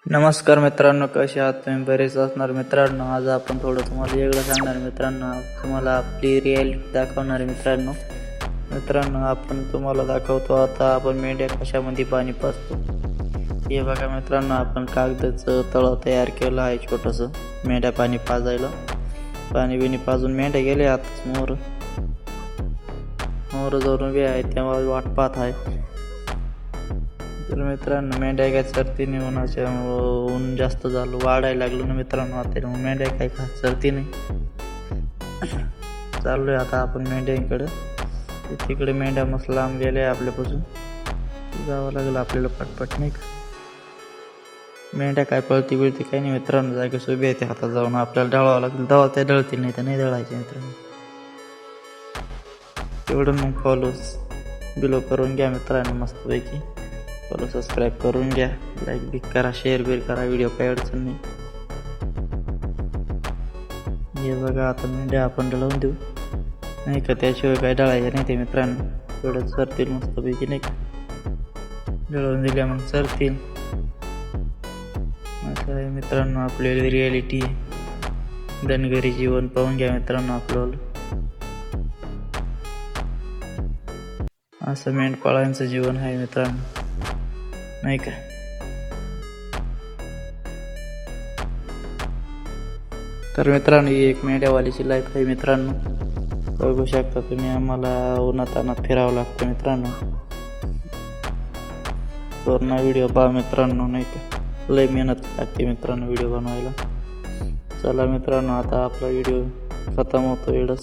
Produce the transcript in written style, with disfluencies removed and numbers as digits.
नमस्कार मित्रांनो, कसे आहात तुम्ही? बरेच असणार मित्रांनो. आज आपण थोडं तुम्हाला वेगळं सांगणार मित्रांनो, तुम्हाला आपली रिॲलिटी दाखवणार मित्रांनो. आपण तुम्हाला दाखवतो आता आपण मेंढ्या कशामध्ये पाणी पाजतो. हे बघा मित्रांनो, आपण कागदाचं तळं तयार केलं आहे छोटंसं मेंढ्या पाणी पाजायला. पाणी बिणी पाजून मेंढ्या गेले आता मोर जवळ उभे आहे तेव्हा वाट पाहत आहे. तर मित्रांनो, मेंढ्या काय चरती नाही, ऊन जास्त झालं, वाढायला लागलो ना मित्रांनो. आता मेंढ्या काय खास चरती नाही. चाललोय आता आपण मेंढ्यांकडे. तिकडे मेंढ्या मस्त लांब गेल्या आपल्यापासून, जावं लागेल आपल्याला पटपट नाही का. मेंढ्या काय पळती बिळती काही नाही मित्रांनो, जागेच उभी आहे. हातात जाऊन आपल्याला ढळावं लागेल, दवा त्या ढळतील, नाही तर नाही ढळायचे मित्रांनो. तेवढं मग फॉलो बिलो करून घ्या मित्रांनो मस्तपैकी. फॉलो सबस्क्राईब करून घ्या, लाईक बिक करा, शेअर बिर करा, व्हिडिओ काही अडचण नाही. हे बघा आता मेंढ्या आपण ढळवून देऊ नाही का, त्याशिवाय काय ढळायचं नाही ते मित्रांनो. थोडं चरतील मस्तपैकी नाही का, ढळवून दिल्या मग चरतील. असं आहे मित्रांनो आपल्याला रिॲलिटी. धनगरी जीवन पाहून घ्या मित्रांनो आपलं. असं मेंढपाळांचं जीवन आहे मित्रांनो नाही का. तर मित्रांनो, ही एक मेंढ्यावालीची लाईफ आहे मित्रांनो. बघू शकता तुम्ही, आम्हाला उन्हातानात फिरावं लागतं मित्रांनो. पूर्ण व्हिडिओ पहा मित्रांनो नाही का, लय मेहनत लागते मित्रांनो व्हिडिओ बनवायला. चला मित्रांनो, आता आपला व्हिडिओ खतम होतो एवढंच.